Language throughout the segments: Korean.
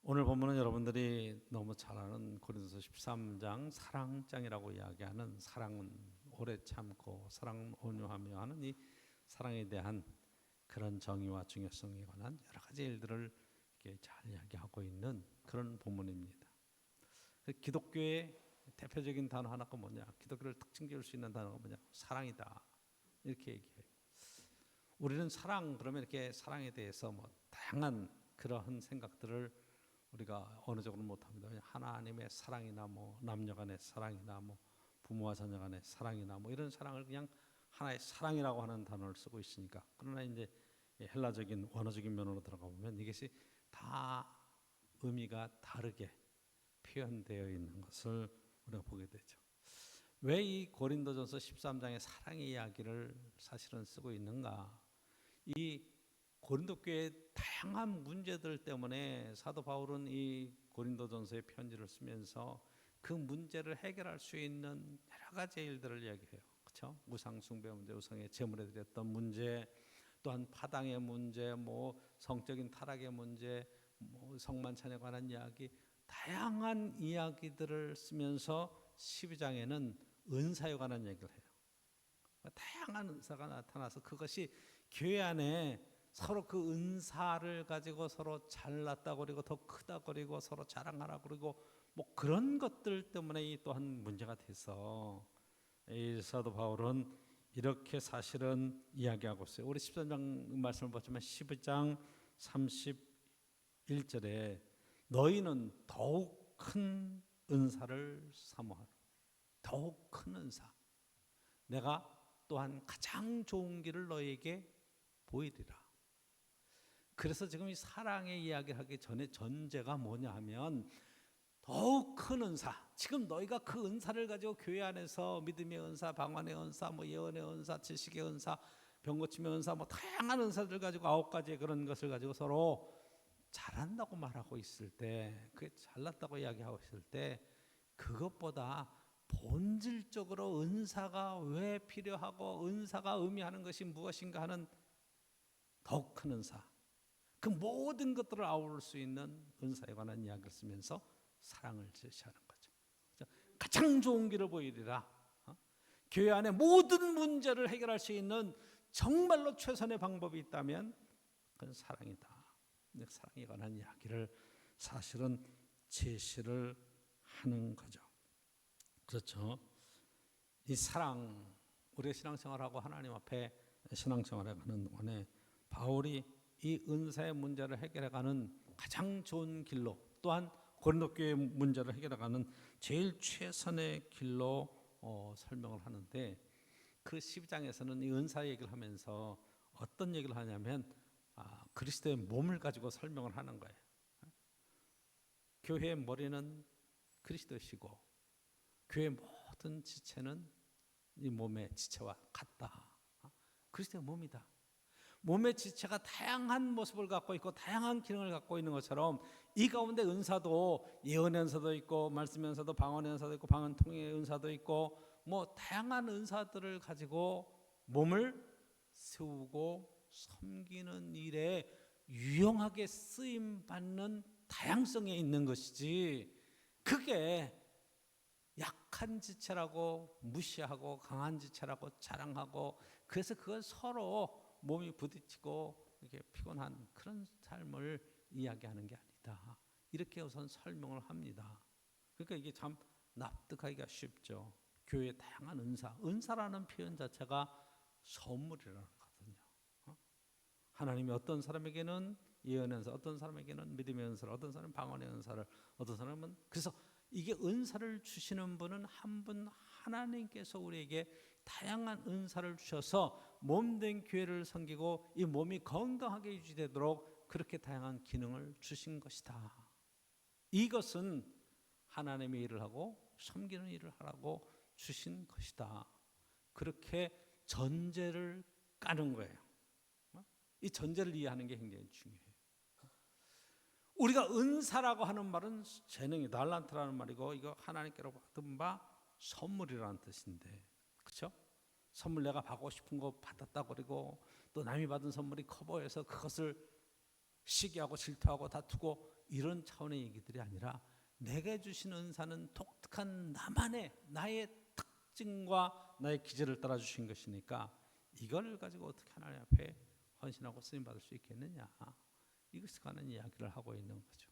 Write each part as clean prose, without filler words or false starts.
오늘 본문은 여러분들이 너무 잘 아는 고린도서 13장 사랑장이라고 이야기하는 사랑은 오래 참고 사랑은 온유하며 하는 이 사랑에 대한 그런 정의와 중요성에 관한 여러 가지 일들을 이렇게 잘 이야기하고 있는 그런 본문입니다. 기독교의 대표적인 단어 하나가 뭐냐? 기독교를 특징 지을 수 있는 단어가 뭐냐? 사랑이다. 이렇게 얘기해요. 우리는 사랑 그러면 이렇게 사랑에 대해서 뭐 다양한 그러한 생각들을 우리가 어느 정도는 못합니다. 하나님의 사랑이나 뭐 남녀간의 사랑이나 뭐 부모와 자녀간의 사랑이나 뭐 이런 사랑을 그냥 하나의 사랑이라고 하는 단어를 쓰고 있으니까. 그러나 이제 헬라적인 원어적인 면으로 들어가 보면 이것이 다 의미가 다르게 표현되어 있는 것을 우리가 보게 되죠. 왜 이 고린도전서 13장의 사랑의 이야기를 사실은 쓰고 있는가? 이 고린도 교회의 다양한 문제들 때문에 사도 바울은 이 고린도전서의 편지를 쓰면서 그 문제를 해결할 수 있는 여러 가지 일들을 이야기해요. 그렇죠? 우상 숭배 문제, 우상의 제물에 드렸던 문제, 또한 파당의 문제, 뭐 성적인 타락의 문제, 뭐 성만찬에 관한 이야기, 다양한 이야기들을 쓰면서 12장에는 은사에 관한 얘기를 해요. 다양한 은사가 나타나서 그것이 교회 안에 서로 그 은사를 가지고 서로 잘났다 그러고 더 크다 그러고 서로 자랑하라 그러고 뭐 그런 것들 때문에 이 또한 문제가 돼서 이 사도 바울은 이렇게 사실은 이야기하고 있어요. 우리 13장 말씀을 보지만 12장 31절에 너희는 더욱 큰 은사를 사모하라. 더욱 큰 은사. 내가 또한 가장 좋은 길을 너희에게 보이리라. 그래서 지금 이 사랑의 이야기를 하기 전에 전제가 뭐냐 하면 더욱 큰 은사. 지금 너희가 그 은사를 가지고 교회 안에서 믿음의 은사, 방언의 은사, 뭐 예언의 은사, 지식의 은사, 병고침의 은사, 뭐 다양한 은사들 가지고 9가지의 그런 것을 가지고 서로 잘한다고 말하고 있을 때, 그게 잘났다고 이야기하고 있을 때, 그것보다 본질적으로 은사가 왜 필요하고 은사가 의미하는 것이 무엇인가 하는 더욱 큰 은사, 그 모든 것들을 아우를 수 있는 은사에 관한 이야기를 쓰면서 사랑을 제시하는 거죠. 가장 좋은 길을 보이리라. 교회 안에 모든 문제를 해결할 수 있는 정말로 최선의 방법이 있다면 그건 사랑이다. 사랑에 관한 이야기를 사실은 제시를 하는 거죠. 그렇죠. 이 사랑, 우리의 신앙생활하고 하나님 앞에 신앙생활에 가는 동안에 바울이 이 은사의 문제를 해결해가는 가장 좋은 길로, 또한 고린도 교회의 문제를 해결해가는 제일 최선의 길로 설명을 하는데, 그 12장에서는 이 은사 얘기를 하면서 어떤 얘기를 하냐면 그리스도의 몸을 가지고 설명을 하는 거예요. 교회의 머리는 그리스도시고 교회의 모든 지체는 이 몸의 지체와 같다. 그리스도의 몸이다. 몸의 지체가 다양한 모습을 갖고 있고 다양한 기능을 갖고 있는 것처럼 이 가운데 은사도 예언의 은사도 있고 말씀의 은사도 방언의 은사도 있고 방언통의 은사도 있고 뭐 다양한 은사들을 가지고 몸을 세우고 섬기는 일에 유용하게 쓰임 받는 다양성에 있는 것이지, 그게 약한 지체라고 무시하고 강한 지체라고 자랑하고 그래서 그건 서로 몸이 부딪히고 이렇게 피곤한 그런 삶을 이야기하는 게 아니다. 이렇게 우선 설명을 합니다. 그러니까 이게 참 납득하기가 쉽죠. 교회의 다양한 은사, 은사라는 표현 자체가 선물이라는 거거든요. 하나님이 어떤 사람에게는 예언의 은사, 어떤 사람에게는 믿음의 은사를, 어떤 사람은 방언의 은사를, 어떤 사람은, 그래서 이게 은사를 주시는 분은 한 분 하나님께서 우리에게 다양한 은사를 주셔서 몸된 교회를 섬기고 이 몸이 건강하게 유지되도록 그렇게 다양한 기능을 주신 것이다. 이것은 하나님의 일을 하고 섬기는 일을 하라고 주신 것이다. 그렇게 전제를 까는 거예요. 이 전제를 이해하는 게 굉장히 중요해요. 우리가 은사라고 하는 말은 재능이 달란트라는 말이고 이거 하나님께로 받은 바 선물이라는 뜻인데, 그렇죠? 선물 내가 받고 싶은 거 받았다 그러고 또 남이 받은 선물이 커 보여서 그것을 시기하고 질투하고 다투고 이런 차원의 얘기들이 아니라 내게 주신 은사는 독특한 나의 특징과 나의 기질을 따라 주신 것이니까 이걸 가지고 어떻게 하나님 앞에 헌신하고 쓰임 받을 수 있겠느냐, 이것에 관한 이야기를 하고 있는 거죠.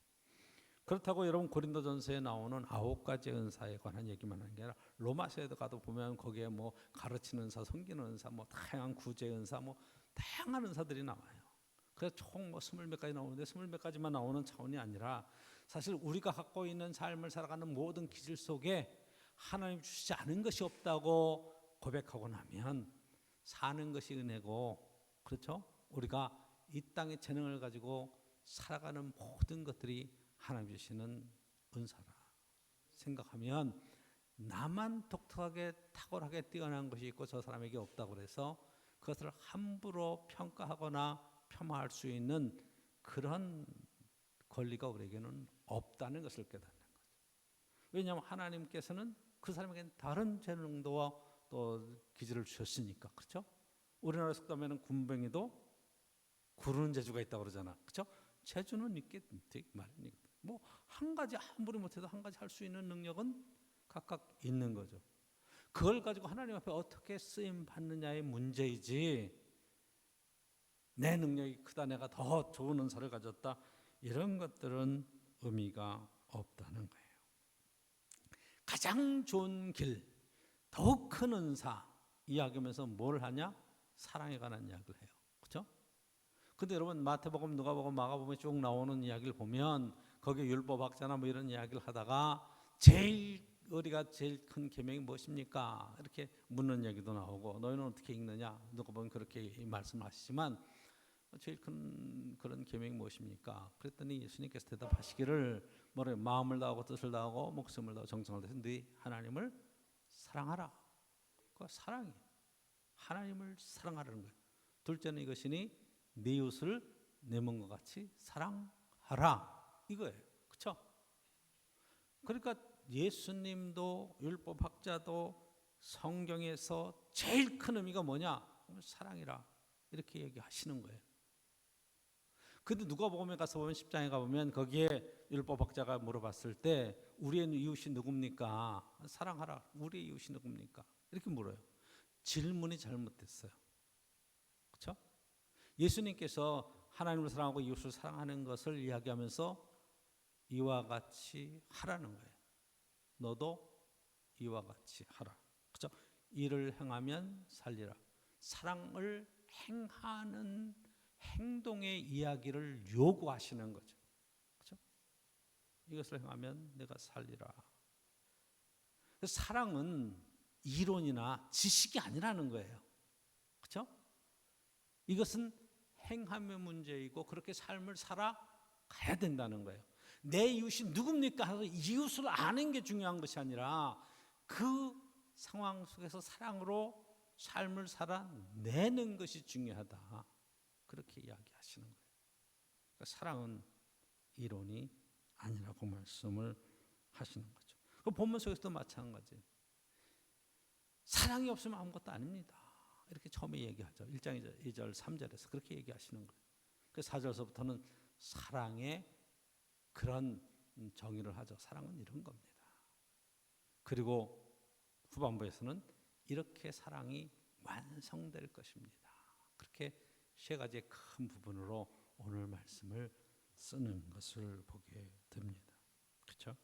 그렇다고 여러분 고린도전서에 나오는 9가지 은사에 관한 얘기만 하는 게 아니라 로마서에 가도 보면 거기에 뭐 가르치는 은사, 섬기는 은사, 뭐 다양한 구제 은사, 뭐 다양한 은사들이 나와요. 그래서 총 뭐 20몇 가지 나오는데 20몇 가지만 나오는 차원이 아니라 사실 우리가 갖고 있는 삶을 살아가는 모든 기질 속에 하나님 주시지 않은 것이 없다고 고백하고 나면 사는 것이 은혜고, 그렇죠? 우리가 이 땅의 재능을 가지고 살아가는 모든 것들이 하나님 주시는 은사라 생각하면 나만 독특하게 탁월하게 뛰어난 것이 있고 저 사람에게 없다고 그래서 그것을 함부로 평가하거나 폄하할 수 있는 그런 권리가 우리에게는 없다는 것을 깨닫는 거죠. 왜냐하면 하나님께서는 그 사람에게는 다른 재능도와 또 기질을 주셨으니까. 그렇죠? 우리나라 속담에는 군뱅이도 구르는 재주가 있다고 그러잖아. 그렇죠? 재주는 있게 되게 마련이거든. 뭐 한 가지 아무리 못해도 한 가지 할 수 있는 능력은 각각 있는 거죠. 그걸 가지고 하나님 앞에 어떻게 쓰임 받느냐의 문제이지 내 능력이 크다, 내가 더 좋은 은사를 가졌다, 이런 것들은 의미가 없다는 거예요. 가장 좋은 길, 더욱 큰 은사 이야기하면서 뭘 하냐? 사랑에 관한 이야기를 해요. 그렇죠? 근데 여러분 마태복음, 누가복음, 마가복음에 쭉 나오는 이야기를 보면 거기에 율법학자나 뭐 이런 이야기를 하다가 우리가 제일 큰 계명이 무엇입니까? 이렇게 묻는 얘기도 나오고, 너희는 어떻게 읽느냐? 누가복음 그렇게 말씀하시지만 제일 큰 그런 계명이 무엇입니까? 그랬더니 예수님께서 대답하시기를 뭐래요? 마음을 다하고 뜻을 다하고 목숨을 다하고 정성을 다해서 네 하나님을 사랑하라. 그 사랑이 하나님을 사랑하라는 거예요. 둘째는 이것이니 네 이웃을 내 몸과 같이 사랑하라, 이거예요. 그렇죠? 그러니까 예수님도 율법학자도 성경에서 제일 큰 의미가 뭐냐? 사랑이라 이렇게 얘기하시는 거예요. 근데 누가복음에 가서 보면 10장에 가보면 거기에 율법학자가 물어봤을 때 우리의 이웃이 누굽니까? 사랑하라. 우리의 이웃이 누굽니까? 이렇게 물어요. 질문이 잘못됐어요. 그렇죠? 예수님께서 하나님을 사랑하고 이웃을 사랑하는 것을 이야기하면서 이와 같이 하라는 거예요. 너도 이와 같이 하라. 그렇죠? 이를 행하면 살리라. 사랑을 행하는 행동의 이야기를 요구하시는 거죠. 그렇죠? 이것을 행하면 내가 살리라. 사랑은 이론이나 지식이 아니라는 거예요. 그렇죠? 이것은 행함의 문제이고 그렇게 삶을 살아가야 된다는 거예요. 내 이웃이 누굽니까? 하면서 이웃을 아는 게 중요한 것이 아니라 그 상황 속에서 사랑으로 삶을 살아내는 것이 중요하다. 그렇게 이야기하시는 거예요. 그러니까 사랑은 이론이 아니라고 말씀을 하시는 거죠. 그 본문 속에서도 마찬가지예요. 사랑이 없으면 아무것도 아닙니다. 이렇게 처음에 얘기하죠. 1장 2절 3절에서 그렇게 얘기하시는 거예요. 그 4절서부터는 사랑의 그런 정의를 하죠. 사랑은 이런 겁니다. 그리고 후반부에서는 이렇게 사랑이 완성될 것입니다. 그렇게 세 가지의 큰 부분으로 오늘 말씀을 쓰는 것을 보게 됩니다. 그렇죠?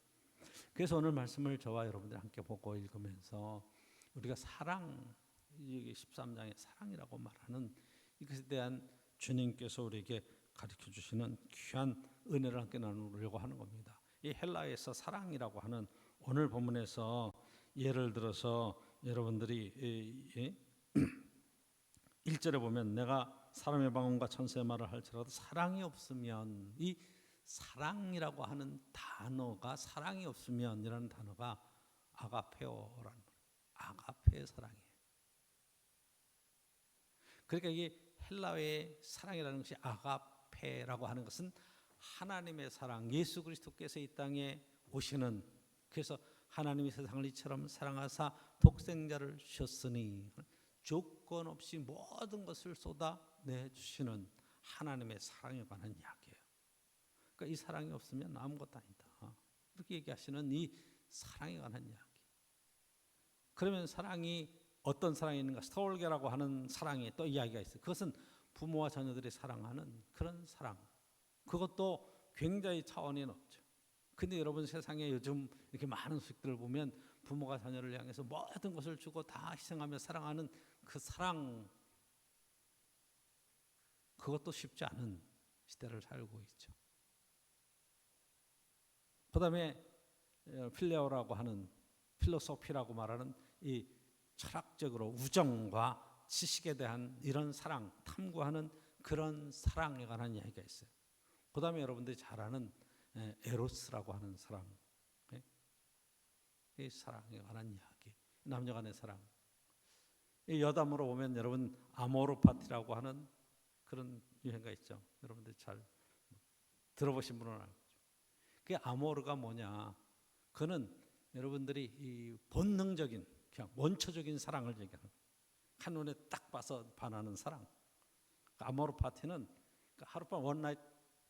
그래서 오늘 말씀을 저와 여러분들 함께 보고 읽으면서 우리가 사랑, 여기 13장의 사랑이라고 말하는 이것에 대한 주님께서 우리에게 가르쳐 주시는 귀한 은혜를 함께 나누려고 하는 겁니다. 이 헬라에서 사랑이라고 하는 오늘 본문에서 예를 들어서 여러분들이 1절에 보면 내가 사람의 방언과 천사의 말을 할지라도 사랑이 없으면, 이 사랑이라고 하는 단어가, 사랑이 없으면이라는 단어가 아가페오라는 거예요. 아가페의 사랑이에요. 그러니까 이게 헬라어의 사랑이라는 것이 아가페라고 하는 것은 하나님의 사랑, 예수 그리스도께서 이 땅에 오시는, 그래서 하나님이 세상을 이처럼 사랑하사 독생자를 주셨으니 조건 없이 모든 것을 쏟아내주시는 하나님의 사랑에 관한 이야기예요. 그러니까 이 사랑이 없으면 아무것도 아니다. 이렇게 얘기하시는 이 사랑에 관한 이야기. 그러면 사랑이 어떤 사랑이 있는가? 스톨게라고 하는 사랑이 또 이야기가 있어요. 그것은 부모와 자녀들이 사랑하는 그런 사랑. 그것도 굉장히 차원이 높죠. 근데 여러분 세상에 요즘 이렇게 많은 소식들을 보면 부모가 자녀를 향해서 모든 것을 주고 다 희생하며 사랑하는 그 사랑, 그것도 쉽지 않은 시대를 살고 있죠. 그 다음에 필레오라고 하는, 필로소피라고 말하는 이 철학적으로 우정과 지식에 대한 이런 사랑, 탐구하는 그런 사랑에 관한 이야기가 있어요. 그 다음에 여러분들이 잘 아는 에로스라고 하는 사랑, 이 사랑에 관한 이야기, 남녀 간의 사랑. 이 여담으로 보면 여러분 아모르 파티라고 하는 그런 유행가 있죠. 여러분들 잘 들어보신 분은 알죠. 그게 아모르가 뭐냐? 그는 여러분들이 이 본능적인, 그냥 원초적인 사랑을 얘기하는 거예요. 한눈에 딱 봐서 반하는 사랑. 아모르 파티는 하룻밤 원나잇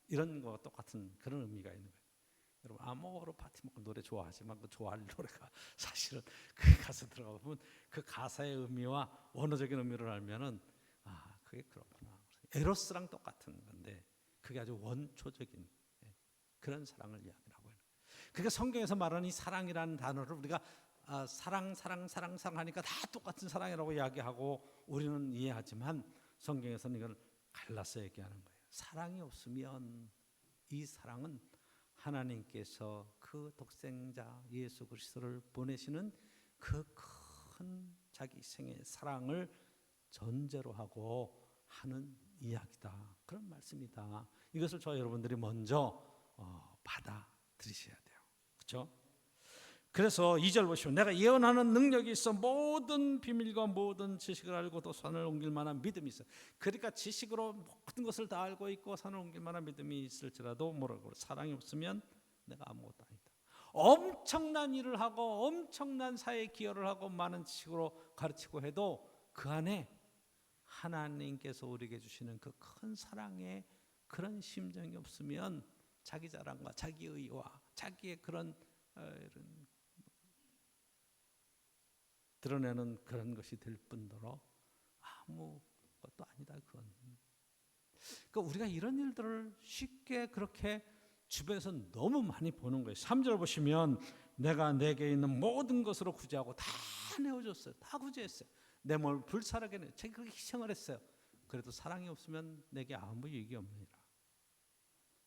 이런 거와 똑같은 그런 의미가 있는 거예요. 여러분 아모르 파티 뭐 노래 좋아하지만 그 좋아할 노래가 사실은 그 가사 들어가 보면 그 가사의 의미와 원어적인 의미를 알면은 그게 그렇구나. 에로스랑 똑같은 건데 그게 아주 원초적인 그런 사랑을 이야기를 하고 있는 거예요. 그러니까 성경에서 말하는 이 사랑이라는 단어를 우리가 사랑 하니까 다 똑같은 사랑이라고 이야기하고 우리는 이해하지만 성경에서는 이걸 갈라서 얘기하는 거예요. 사랑이 없으면 이 사랑은 하나님께서 그 독생자 예수 그리스도를 보내시는 그 큰 자기 희생의 사랑을 전제로 하고 하는 이야기다. 그런 말씀이다. 이것을 저와 여러분들이 먼저 받아들이셔야 돼요. 그렇죠? 그래서 2절 보시면 내가 예언하는 능력이 있어 모든 비밀과 모든 지식을 알고 또 산을 옮길 만한 믿음이 있어. 그러니까 지식으로 모든 것을 다 알고 있고 산을 옮길 만한 믿음이 있을지라도 뭐라고 사랑이 없으면 내가 아무것도 아니다. 엄청난 일을 하고 엄청난 사회에 기여를 하고 많은 지식으로 가르치고 해도 그 안에 하나님께서 우리에게 주시는 그 큰 사랑의 그런 심정이 없으면 자기 자랑과 자기 의와 자기의 그런 이런 드러내는 그런 것이 될 뿐더러 아무것도 아니다. 그건. 그러니까 우리가 이런 일들을 쉽게 그렇게 주변에서 너무 많이 보는 거예요. 3절 보시면 내가 내게 있는 모든 것으로 구제하고 다 내어줬어요. 다 구제했어요. 내 몸을 불살하게 내. 제가 그렇게 희생을 했어요. 그래도 사랑이 없으면 내게 아무 유익이 없느니라.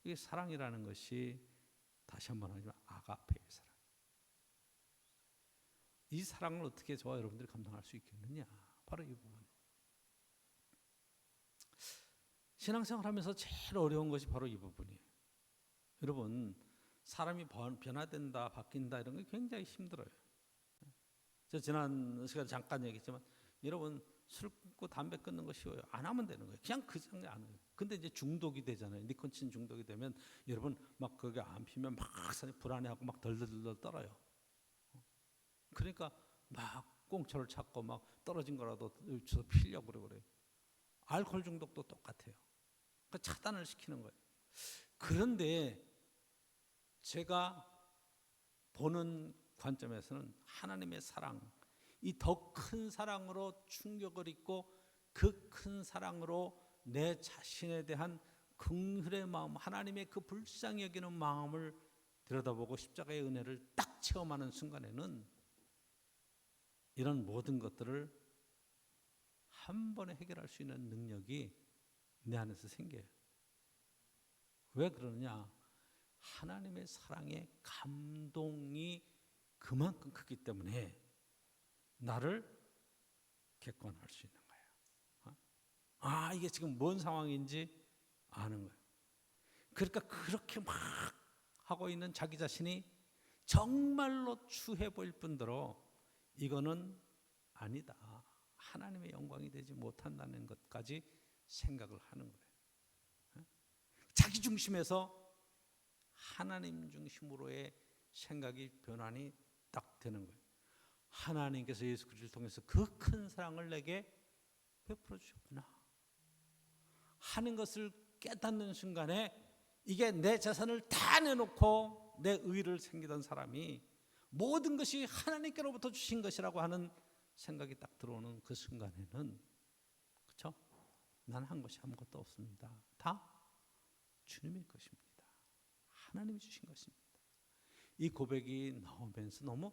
이게 사랑이라는 것이 다시 한번 하지만 아가페의 사랑. 이 사랑을 어떻게 저와 여러분들이 감당할 수 있겠느냐? 바로 이 부분. 신앙생활 하면서 제일 어려운 것이 바로 이 부분이에요. 여러분, 사람이 변화된다, 바뀐다 이런 게 굉장히 힘들어요. 저 지난 시간에 잠깐 얘기했지만 여러분 술 끊고 담배 끊는 거 쉬워요. 안 하면 되는 거예요. 그냥 그 생각 안 해요. 근데 이제 중독이 되잖아요. 니코틴 중독이 되면 여러분 막 그게 안 피면 막 불안해하고 막 덜덜덜 떨어요. 그러니까 막 꽁초를 찾고 막 떨어진 거라도 피려고 그래요. 알코올 중독도 똑같아요. 그러니까 차단을 시키는 거예요. 그런데 제가 보는 관점에서는 하나님의 사랑, 이 더 큰 사랑으로 충격을 입고 그 큰 사랑으로 내 자신에 대한 긍휼의 마음, 하나님의 그 불쌍히 여기는 마음을 들여다보고 십자가의 은혜를 딱 체험하는 순간에는 이런 모든 것들을 한 번에 해결할 수 있는 능력이 내 안에서 생겨요. 왜 그러느냐? 하나님의 사랑의 감동이 그만큼 크기 때문에 나를 객관할 수 있는 거예요. 이게 지금 뭔 상황인지 아는 거예요. 그러니까 그렇게 막 하고 있는 자기 자신이 정말로 추해 보일 뿐더러 이거는 아니다. 하나님의 영광이 되지 못한다는 것까지 생각을 하는 거예요. 자기 중심에서 하나님 중심으로의 생각이 변환이 딱 되는 거예요. 하나님께서 예수 그리스도를 통해서 그 큰 사랑을 내게 베풀어 주셨구나 하는 것을 깨닫는 순간에 이게 내 재산을 다 내놓고 내 의를 챙기던 사람이 모든 것이 하나님께로부터 주신 것이라고 하는 생각이 딱 들어오는 그 순간에는, 그렇죠? 난 한 것이 아무것도 없습니다. 다 주님의 것입니다. 하나님이 주신 것입니다. 이 고백이 나오면서 너무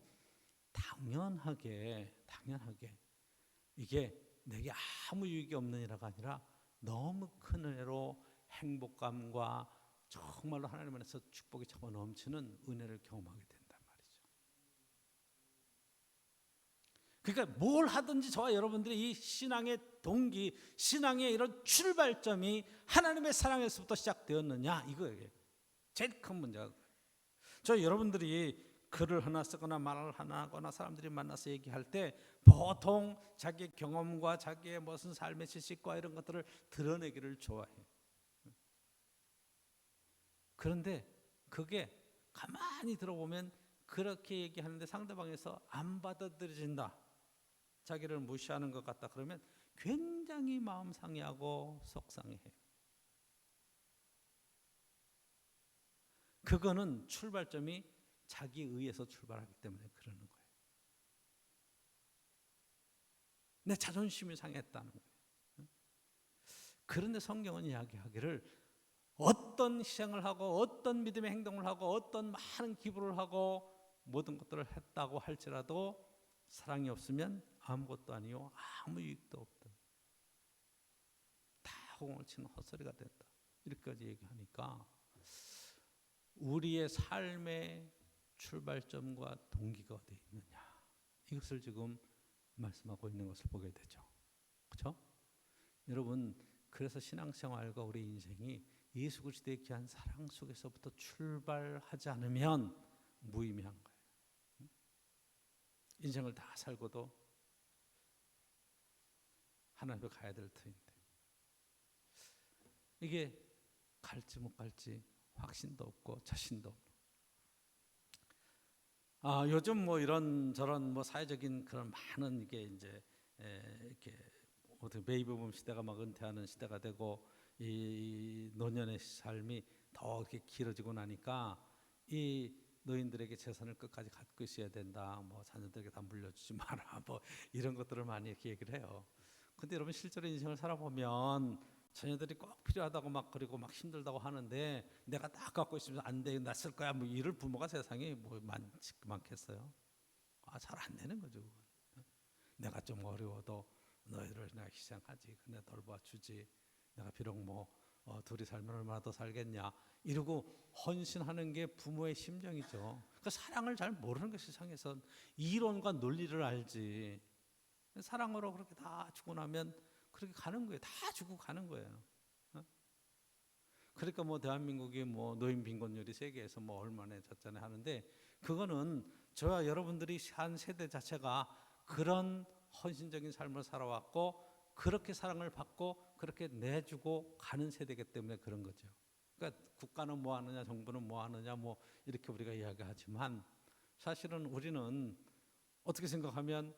당연하게 이게 내게 아무 유익이 없는 일화가 아니라 너무 큰 은혜로 행복감과 정말로 하나님 안에서 축복이 차고 넘치는 은혜를 경험하게 된단 말이죠. 그러니까 뭘 하든지 저와 여러분들이 이 신앙의 동기, 신앙의 이런 출발점이 하나님의 사랑에서부터 시작되었느냐, 이거예요. 제일 큰 문제가. 저 여러분들이 글을 하나 쓰거나 말을 하나 하거나 사람들이 만나서 얘기할 때 보통 자기의 경험과 자기의 무슨 삶의 지식과 이런 것들을 드러내기를 좋아해요. 그런데 그게 가만히 들어보면 그렇게 얘기하는데 상대방에서 안 받아들여진다, 자기를 무시하는 것 같다, 그러면 굉장히 마음 상해하고 속상해해요. 그거는 출발점이 자기 의에서 출발하기 때문에 그러는 거예요. 내 자존심이 상했다는 거예요. 그런데 성경은 이야기하기를 어떤 희생을 하고 어떤 믿음의 행동을 하고 어떤 많은 기부를 하고 모든 것들을 했다고 할지라도 사랑이 없으면 아무것도 아니요 아무 유익도 없다. 다 허공을 치는 헛소리가 된다. 이렇게까지 얘기하니까 우리의 삶의 출발점과 동기가 어디에 있느냐, 이것을 지금 말씀하고 있는 것을 보게 되죠. 그렇죠? 여러분, 그래서 신앙생활과 우리 인생이 예수 그리스도의 귀한 사랑 속에서부터 출발하지 않으면 무의미한 거예요. 인생을 다 살고도 하나님 앞에 가야 될 터인데 이게 갈지 못 갈지 확신도 없고 자신도 없고. 요즘 뭐 이런 저런 뭐 사회적인 그런 많은 이게 이제 이렇게 어떻게 베이비붐 시대가 막 은퇴하는 시대가 되고 이 노년의 삶이 더 이렇게 길어지고 나니까 이 노인들에게 재산을 끝까지 갖고 있어야 된다, 뭐 자녀들에게 다 물려주지 마라, 뭐 이런 것들을 많이 이렇게 얘기를 해요. 근데 여러분 실제로 인생을 살아보면 자녀들이 꼭 필요하다고 막 그리고 막 힘들다고 하는데 내가 딱 갖고 있으면 안 돼, 나 쓸 거야, 뭐 이럴 부모가 세상에 뭐 많겠어요. 잘 안 되는 거죠. 내가 좀 어려워도 너희를 내가 희생하지, 내가 돌봐주지, 내가 비록 뭐 둘이 살면 얼마나 더 살겠냐 이러고 헌신하는 게 부모의 심정이죠. 그 사랑을 잘 모르는 게 세상에서 이론과 논리를 알지. 사랑으로 그렇게 다 주고 나면 그렇게 가는 거예요. 다 주고 가는 거예요. 그러니까 뭐 대한민국이 뭐 노인 빈곤율이 세계에서 뭐 얼마나 졌잖아요 하는데, 그거는 저와 여러분들이 한 세대 자체가 그런 헌신적인 삶을 살아왔고 그렇게 사랑을 받고 그렇게 내주고 가는 세대이기 때문에 그런 거죠. 그러니까 국가는 뭐 하느냐, 정부는 뭐 하느냐, 뭐 이렇게 우리가 이야기하지만 사실은 우리는 어떻게 생각하면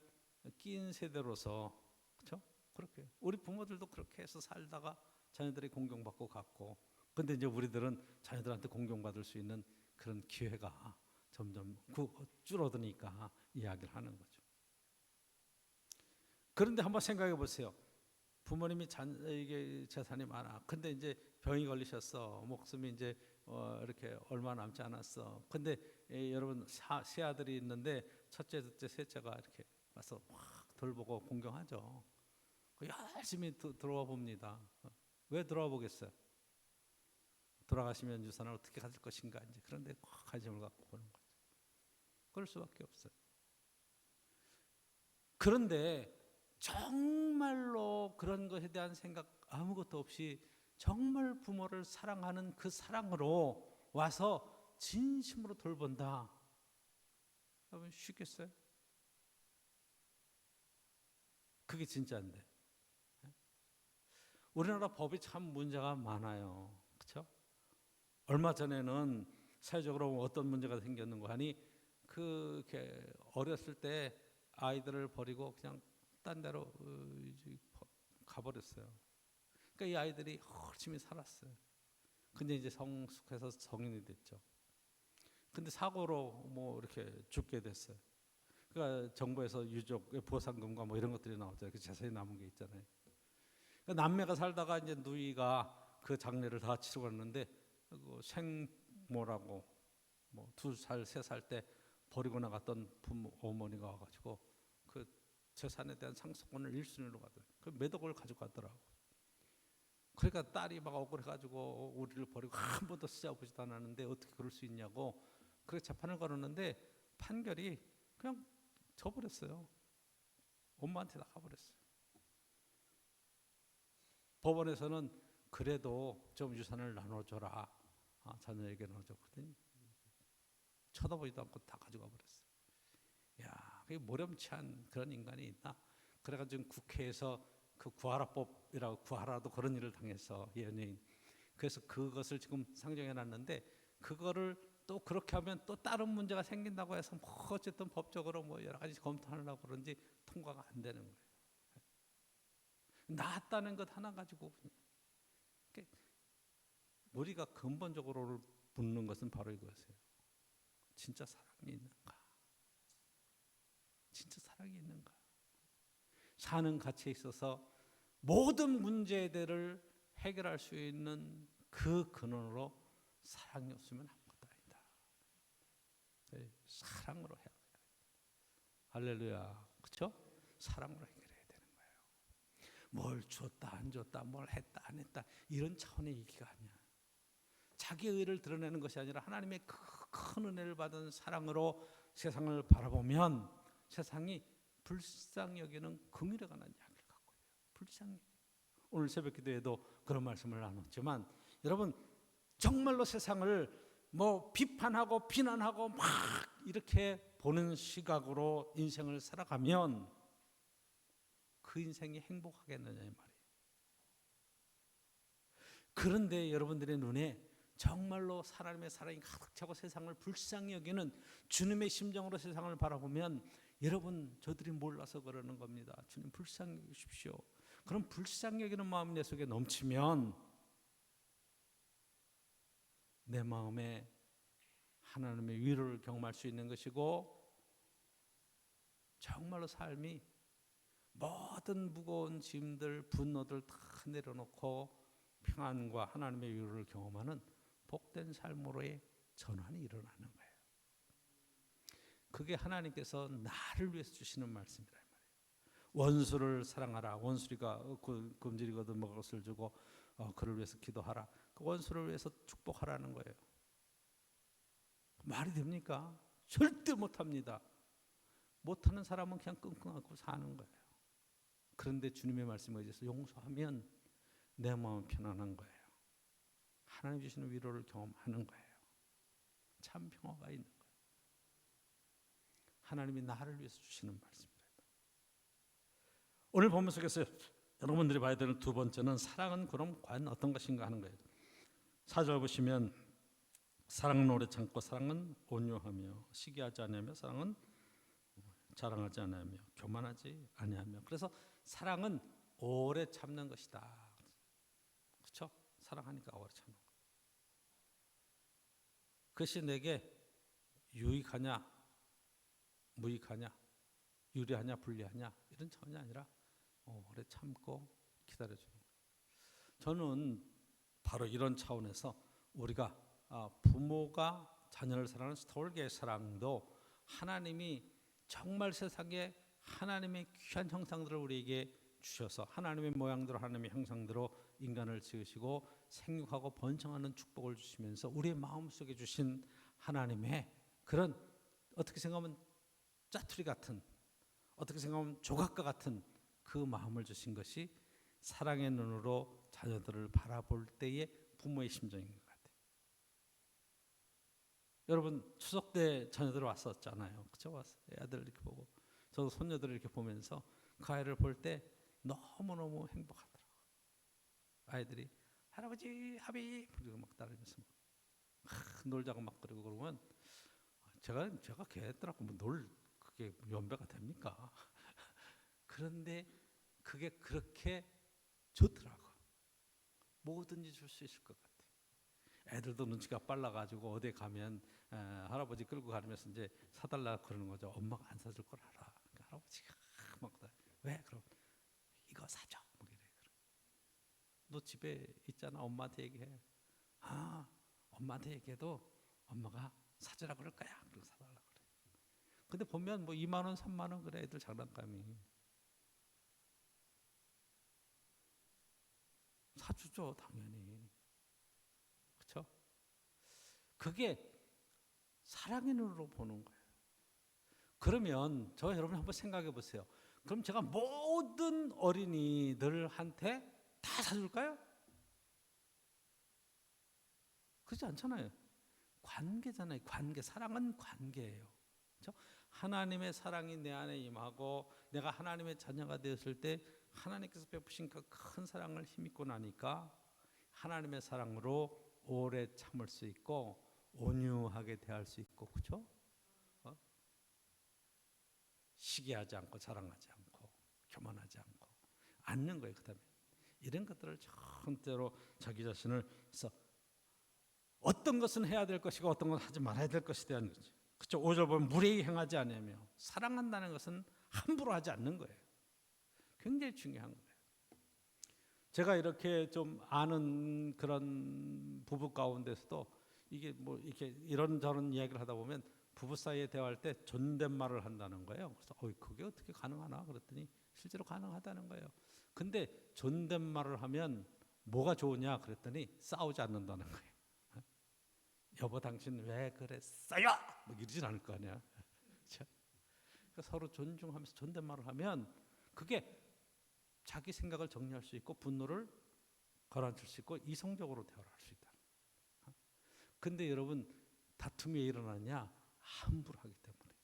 끼인 세대로서, 그렇죠? 그렇게 우리 부모들도 그렇게 해서 살다가 자녀들이 공경받고 갔고, 근데 이제 우리들은 자녀들한테 공경받을 수 있는 그런 기회가 점점 줄어드니까 이야기를 하는 거죠. 그런데 한번 생각해 보세요. 부모님이 이게 재산이 많아. 근데 이제 병이 걸리셨어. 목숨이 이제 이렇게 얼마 남지 않았어. 근데 여러분 세 아들이 있는데 첫째, 둘째, 셋째가 이렇게 와서 확 돌보고 공경하죠. 열심히 들어와 봅니다. 왜 들어와 보겠어요? 돌아가시면 유산을 어떻게 가질 것인가, 이제 그런데 관심을 갖고 보는 거죠. 그럴 수밖에 없어요. 그런데 정말로 그런 것에 대한 생각 아무것도 없이 정말 부모를 사랑하는 그 사랑으로 와서 진심으로 돌본다. 여러분 쉽겠어요? 그게 진짜인데. 우리나라 법이 참 문제가 많아요. 그렇죠? 얼마 전에는 사회적으로 어떤 문제가 생겼는가 하니 그렇게 어렸을 때 아이들을 버리고 그냥 딴 데로 가버렸어요. 그러니까 이 아이들이 열심히 살았어요. 근데 이제 성숙해서 성인이 됐죠. 근데 사고로 뭐 이렇게 죽게 됐어요. 그러니까 정부에서 유족의 보상금과 뭐 이런 것들이 나오잖아요. 그 재산이 남은 게 있잖아요. 그러니까 남매가 살다가 이제 누이가 그 장례를 다 치르고 갔는데 그 생모라고 뭐 2살, 3살 때 버리고 나갔던 어머니가 와가지고 그 재산에 대한 상속권을 1순위로 가더라고요. 그 몇 억을 가지고 갔더라고. 그러니까 딸이 막 억울해가지고 우리를 버리고 한 번도 쓰자보지도 않았는데 어떻게 그럴 수 있냐고 그렇게 재판을 걸었는데 판결이 그냥 져버렸어요. 엄마한테 나가버렸어요. 법원에서는 그래도 좀 유산을 나눠줘라. 자녀에게 나눠줘. 그랬더니 쳐다보지도 않고 다 가져가 버렸어요. 야, 그게 모렴치한 그런 인간이 있나? 그래가지고 국회에서 그 구하라법이라고 구하라도 그런 일을 당해서 연예인. 그래서 그것을 지금 상정해놨는데 그거를 또 그렇게 하면 또 다른 문제가 생긴다고 해서 뭐 어쨌든 법적으로 뭐 여러 가지 검토하려고 그런지 통과가 안 되는 거예요. 낳았다는 것 하나 가지고 우리가 근본적으로 묻는 것은 바로 이것이에요. 진짜 사랑이 있는가? 진짜 사랑이 있는가? 사는 가치에 있어서 모든 문제들을 해결할 수 있는 그 근원으로 사랑이 없으면 아무것도 아니다. 사랑으로 해야 돼요. 할렐루야. 그렇죠? 사랑으로 해결해야 되는 거예요. 뭘 줬다 안 줬다, 뭘 했다 안 했다 이런 차원의 얘기가 아니야. 자기의 의를 드러내는 것이 아니라 하나님의 큰 은혜를 받은 사랑으로 세상을 바라보면 세상이 불쌍히 여기는 긍휼에 관한 이야기를 갖고 있어요. 불쌍히. 오늘 새벽 기도에도 그런 말씀을 나눴지만 여러분 정말로 세상을 뭐 비판하고 비난하고 막 이렇게 보는 시각으로 인생을 살아가면 그 인생이 행복하겠느냐 이 말이에요. 그런데 여러분들의 눈에 정말로 하나님의 사랑이 가득 차고 세상을 불쌍히 여기는 주님의 심정으로 세상을 바라보면 여러분 저들이 몰라서 그러는 겁니다. 주님 불쌍히 여기십시오. 그럼 불쌍히 여기는 마음이 내 속에 넘치면 내 마음에 하나님의 위로를 경험할 수 있는 것이고 정말로 삶이 모든 무거운 짐들 분노들 다 내려놓고 평안과 하나님의 위로를 경험하는 복된 삶으로의 전환이 일어나는 거예요. 그게 하나님께서 나를 위해서 주시는 말씀이라 말이에요. 원수를 사랑하라. 원수가 금질이거든 먹을 것을 주고 그를 위해서 기도하라. 그 원수를 위해서 축복하라는 거예요. 말이 됩니까? 절대 못합니다. 못하는 사람은 그냥 끙끙 사는 거예요. 그런데 주님의 말씀에 의해서 용서하면 내 마음은 편안한 거예요. 하나님 주시는 위로를 경험하는 거예요. 참 평화가 있는 거예요. 하나님이 나를 위해서 주시는 말씀입니다. 오늘 본문 속에서 여러분들이 봐야 되는 두 번째는 사랑은 그럼 과연 어떤 것인가 하는 거예요. 4절 보시면 사랑은 오래 참고 사랑은 온유하며 시기하지 아니하며 사랑은 자랑하지 아니하며 교만하지 아니하며. 그래서 사랑은 오래 참는 것이다. 그렇죠? 사랑하니까 오래 참는 거. 그것이 내게 유익하냐 무익하냐 유리하냐 불리하냐 이런 차원이 아니라 오래 참고 기다려주는 거예요. 저는 바로 이런 차원에서 우리가 부모가 자녀를 사랑하는 스톨게의 사랑도 하나님이 정말 세상에 하나님의 귀한 형상들을 우리에게 주셔서 하나님의 모양대로 하나님의 형상대로 인간을 지으시고 생육하고 번성하는 축복을 주시면서 우리의 마음속에 주신 하나님의 그런 어떻게 생각하면 짜투리 같은 어떻게 생각하면 조각과 같은 그 마음을 주신 것이 사랑의 눈으로 자녀들을 바라볼 때의 부모의 심정인 것 같아요. 여러분 추석 때 자녀들 왔었잖아요. 그쵸? 왔어요. 애들 이렇게 보고 저도 손녀들을 이렇게 보면서 그 아이를 볼 때 너무너무 행복하더라고요. 아이들이 할아버지 하비 그리고 막 따르면서 막 놀자고 막 그러고 그러면 제가 걔들하고 뭐 그게 연배가 됩니까? 그런데 그게 그렇게 좋더라고. 뭐든지 줄 수 있을 것 같아. 애들도 눈치가 빨라가지고 어디 가면 할아버지 끌고 가면서 이제 사달라 그러는 거죠. 엄마가 안 사줄 걸 알아. 그러니까 할아버지가 막 왜? 그럼 이거 사줘. 뭐 이래. 너 집에 있잖아. 엄마한테 얘기해. 아, 엄마한테 얘기해도 엄마가 사주라 그럴 거야. 그리고 사달라 그래. 근데 보면 뭐 2만 원, 3만 원 그래. 애들 장난감이. 사주죠, 당연히. 그렇죠? 그게 사랑의 눈으로 보는 거예요. 그러면 저 여러분 한번 생각해 보세요. 그럼 제가 모든 어린이들한테 다 사줄까요? 그렇지 않잖아요. 관계잖아요. 관계. 사랑은 관계예요. 그렇죠? 하나님의 사랑이 내 안에 임하고 내가 하나님의 자녀가 되었을 때 하나님께서 베푸신 그 큰 사랑을 힘입고 나니까 하나님의 사랑으로 오래 참을 수 있고 온유하게 대할 수 있고, 그렇죠? 시기하지 않고 자랑하지 않고 교만하지 않고 않는 거예요. 그다음에 이런 것들을 절대로 자기 자신을 써 어떤 것은 해야 될 것이고 어떤 것은 하지 말아야 될 것이 되는 거죠. 그렇죠? 5절 보면 무례히 행하지 않으며 사랑한다는 것은 함부로 하지 않는 거예요. 굉장히 중요한 거예요. 제가 이렇게 좀 아는 그런 부부 가운데서도 이게 뭐 이렇게 이런저런 이야기를 하다 보면 부부 사이에 대화할 때 존댓말을 한다는 거예요. 그래서 그게 어떻게 가능하나 그랬더니 실제로 가능하다는 거예요. 근데 존댓말을 하면 뭐가 좋으냐 그랬더니 싸우지 않는다는 거예요. 여보 당신 왜 그랬어요? 뭐 이러진 않을 거 아니야. 그러니까 서로 존중하면서 존댓말을 하면 그게 자기 생각을 정리할 수 있고 분노를 가라앉힐 수 있고 이성적으로 대화를 할 수 있다. 근데 여러분 다툼이 왜 일어나냐? 함부로 하기 때문에.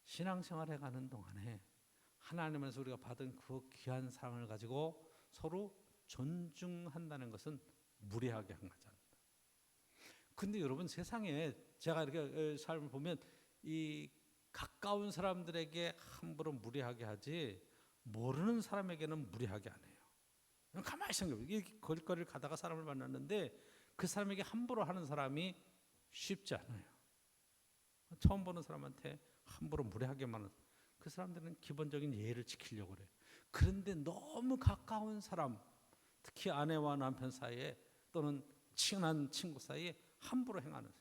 신앙생활 해가는 동안에 하나님에서 우리가 받은 그 귀한 사랑을 가지고 서로 존중한다는 것은 무례하게 행하지 않는다. 근데 여러분 세상에 제가 이렇게 삶을 보면 이 가까운 사람들에게 함부로 무례하게 하지 모르는 사람에게는 무례하게 안 해요. 가만히 생각해요. 거리를 가다가 사람을 만났는데 그 사람에게 함부로 하는 사람이 쉽지 않아요. 처음 보는 사람한테 함부로 무례하게만 하는 그 사람들은 기본적인 예의를 지키려고 그래요. 그런데 너무 가까운 사람, 특히 아내와 남편 사이에 또는 친한 친구 사이에 함부로 행하는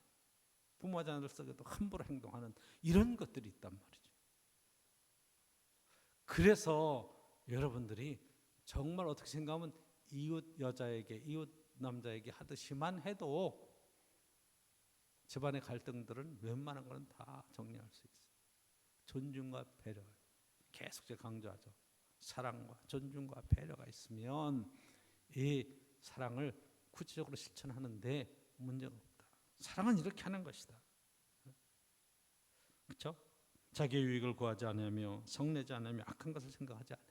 부모와 자녀들 속에도 함부로 행동하는 이런 것들이 있단 말이죠. 그래서 여러분들이 정말 어떻게 생각하면 이웃 여자에게 이웃 남자에게 하듯이만 해도 집안의 갈등들은 웬만한 거는 다 정리할 수 있어요. 존중과 배려 계속 제가 강조하죠. 사랑과 존중과 배려가 있으면 이 사랑을 구체적으로 실천하는데 문제가 없다. 사랑은 이렇게 하는 것이다. 그렇죠? 자기의 유익을 구하지 않으며 성내지 않으며 악한 것을 생각하지 않으며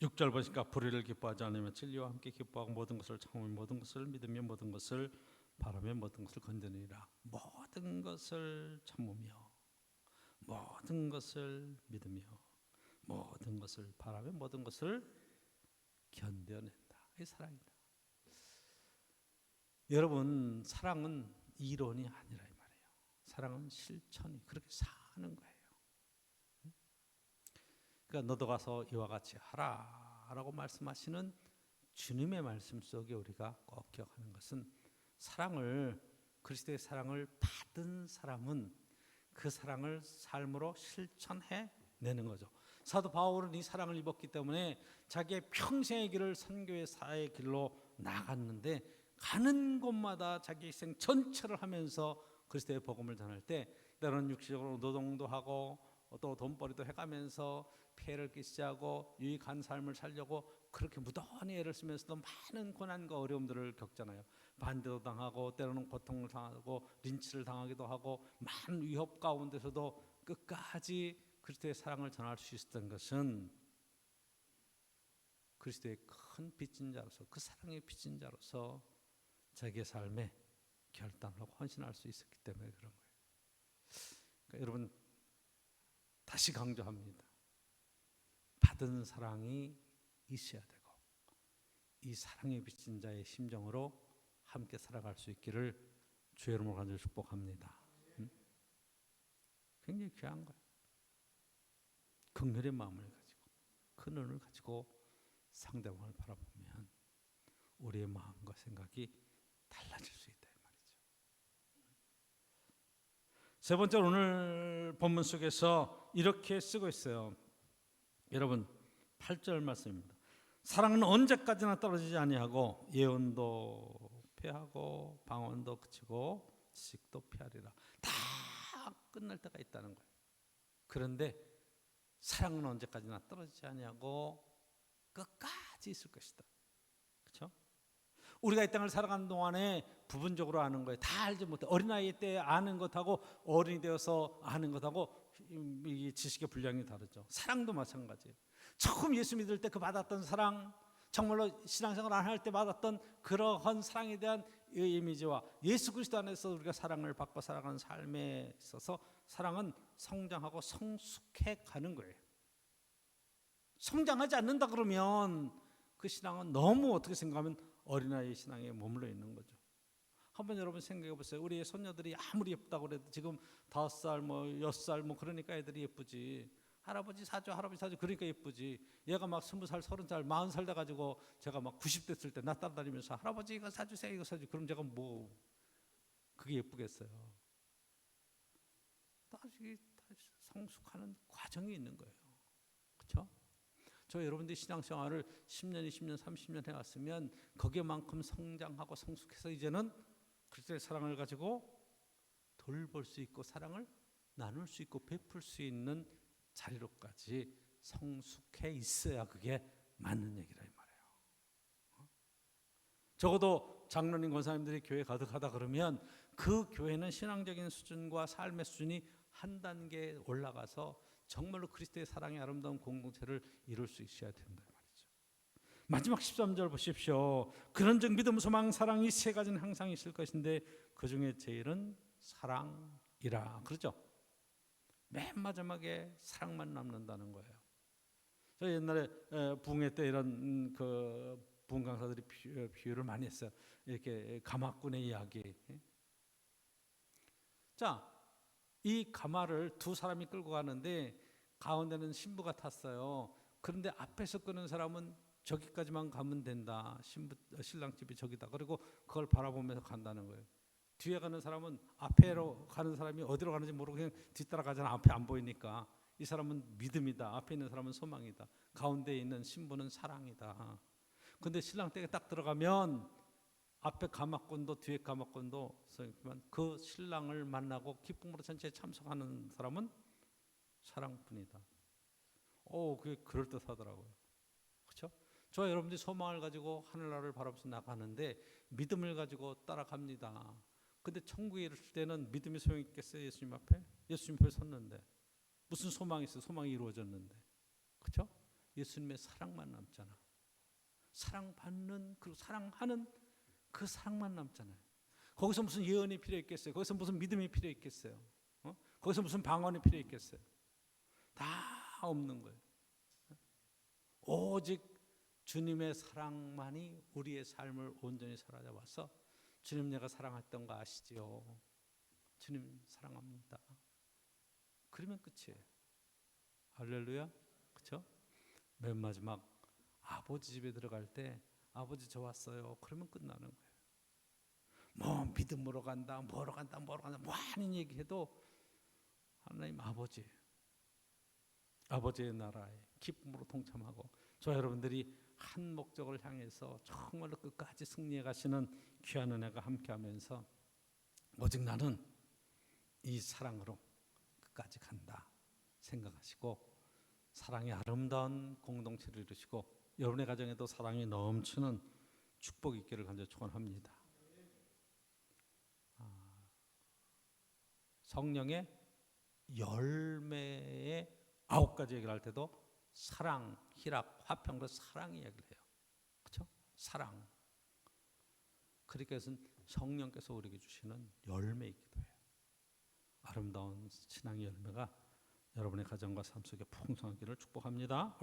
6절 보니까 불의를 기뻐하지 않으며 진리와 함께 기뻐하고 모든 것을 참으며 모든 것을 믿으며 모든 것을 바라며 모든 것을 건드리라. 모든 것을 참으며 모든 것을 믿으며 모든 것을 바라며 모든 것을 견뎌낸다. 이 사랑이다. 여러분 사랑은 이론이 아니라 이 말이에요. 사랑은 실천이 그렇게 사는 거예요. 그러니까 너도 가서 이와 같이 하라라고 말씀하시는 주님의 말씀 속에 우리가 꼭 기억하는 것은 사랑을 그리스도의 사랑을 받은 사람은 그 사랑을 삶으로 실천해 내는 거죠. 사도 바울은 이 사랑을 입었기 때문에 자기의 평생의 길을 선교의 사의 길로 나갔는데 가는 곳마다 자기 인생 전체를 하면서 그리스도의 복음을 전할 때 때로는 육체적으로 노동도 하고 또 돈벌이도 해가면서 폐를 끼치하고 유익한 삶을 살려고 그렇게 무던히 애를 쓰면서도 많은 고난과 어려움들을 겪잖아요. 반대도 당하고 때로는 고통을 당하고 린치를 당하기도 하고 많은 위협 가운데서도 끝까지 그리스도의 사랑을 전할 수 있었던 것은 그리스도의 큰 빚진 자로서 그 사랑의 빚진 자로서 자기의 삶에 결단을 하고 헌신할 수 있었기 때문에 그런 거예요. 그러니까 여러분 다시 강조합니다. 받은 사랑이 있어야 되고 이 사랑에 비친 자의 심정으로 함께 살아갈 수 있기를 주의 이름으로 간절히 축복합니다. 굉장히 귀한 거예요. 긍휼의 마음을 가지고 큰 눈을 가지고 상대방을 바라보면 우리의 마음과 생각이 달라질 수 있다 이 말이죠. 세 번째, 오늘 본문 속에서 이렇게 쓰고 있어요. 여러분 8절 말씀입니다. 사랑은 언제까지나 떨어지지 아니하고 예언도 패하고 방언도 그치고 지식도 피하리라. 다 끝날 때가 있다는 거예요. 그런데 사랑은 언제까지나 떨어지지 아니하고 끝까지 있을 것이다. 그렇죠? 우리가 이 땅을 살아가는 동안에 부분적으로 아는 거예요. 다 알지 못해. 어린아이 때 아는 것하고 어른이 되어서 아는 것하고 이 지식의 분량이 다르죠. 사랑도 마찬가지예요. 처음 예수 믿을 때 그 받았던 사랑, 정말로 신앙생활 안 할 때 받았던 그러한 사랑에 대한 이미지와 예수 그리스도 안에서 우리가 사랑을 받고 살아가는 삶에 있어서 사랑은 성장하고 성숙해 가는 거예요. 성장하지 않는다 그러면 그 신앙은 너무 어떻게 생각하면 어린아이 신앙에 머물러 있는 거죠. 한번 여러분 생각해 보세요. 우리 손녀들이 아무리 예쁘다고 그래도 지금 5살 뭐 6살 뭐 그러니까 애들이 예쁘지. 할아버지 사줘 할아버지 사줘 그러니까 예쁘지. 얘가 막 20살 30살 40살 돼가지고 제가 막 90 됐을 때 나 따라다니면서 할아버지 이거 사주세요 이거 사주 그럼 제가 뭐 그게 예쁘겠어요. 다시 성숙하는 과정이 있는 거예요. 그렇죠? 저 여러분들이 신앙생활을 10년 20년 30년 해왔으면 거기에만큼 성장하고 성숙해서 이제는 그리스도의 사랑을 가지고 돌볼 수 있고 사랑을 나눌 수 있고 베풀 수 있는 자리로까지 성숙해 있어야 그게 맞는 얘기라 이 말이에요. 적어도 장로님 권사님들이 교회 가득하다 그러면 그 교회는 신앙적인 수준과 삶의 수준이 한 단계 올라가서 정말로 그리스도의 사랑의 아름다운 공동체를 이룰 수 있어야 된다 말이죠. 마지막 13절 보십시오. 그런즉 믿음, 소망, 사랑이 세 가지는 항상 있을 것인데 그 중에 제일은 사랑이라. 그렇죠? 맨 마지막에 사랑만 남는다는 거예요. 저 옛날에 부흥회 때 이런 그 부흥 강사들이 비유를 많이 했어요. 이렇게 가마꾼의 이야기. 자, 이 가마를 두 사람이 끌고 가는데 가운데는 신부가 탔어요. 그런데 앞에서 끄는 사람은 저기까지만 가면 된다. 신랑 집이 저기다. 그리고 그걸 바라보면서 간다는 거예요. 뒤에 가는 사람은 앞에로 가는 사람이 어디로 가는지 모르고 그냥 뒤따라가잖아. 앞에 안 보이니까. 이 사람은 믿음이다. 앞에 있는 사람은 소망이다. 가운데 있는 신부는 사랑이다. 근데 신랑 댁에 딱 들어가면 앞에 가마꾼도 뒤에 가마꾼도 그 신랑을 만나고 기쁨으로 전체에 참석하는 사람은 사랑뿐이다. 그게 그럴듯하더라고요. 그렇죠? 저 여러분들이 소망을 가지고 하늘나라를 바라보면서 나가는데 믿음을 가지고 따라갑니다. 근데 천국에 이를 때는 믿음이 소용있겠어요? 예수님 앞에? 예수님 앞에 섰는데 무슨 소망이 있어요? 소망이 이루어졌는데. 그렇죠? 예수님의 사랑만 남잖아. 사랑받는 그리고 사랑하는 그 사랑만 남잖아요. 거기서 무슨 예언이 필요 있겠어요? 거기서 무슨 믿음이 필요 있겠어요? 거기서 무슨 방언이 필요 있겠어요? 다 없는 거예요. 오직 주님의 사랑만이 우리의 삶을 온전히 사로잡아서 주님 내가 사랑했던 거 아시지요? 주님 사랑합니다. 그러면 끝이에요. 할렐루야. 그렇죠? 맨 마지막 아버지 집에 들어갈 때 아버지 저 왔어요. 그러면 끝나는 거예요. 뭐 믿음으로 간다, 뭐로 간다, 뭐 하는 얘기해도 하나님 아버지의 나라에 기쁨으로 동참하고 저 여러분들이 한 목적을 향해서 정말로 끝까지 승리해 가시는 귀한 은혜가 함께하면서 오직 나는 이 사랑으로 끝까지 간다 생각하시고 사랑의 아름다운 공동체를 이루시고 여러분의 가정에도 사랑이 넘치는 축복이 있기를 간절히 축원합니다. 성령의 열매의 9가지 얘기를 할 때도 사랑, 희락, 화평, 사랑 이야기를 해요. 그렇죠? 사랑. 그러니까 이것은 성령께서 우리에게 주시는 열매이기도 해요. 아름다운 신앙의 열매가 여러분의 가정과 삶 속에 풍성하기를 축복합니다.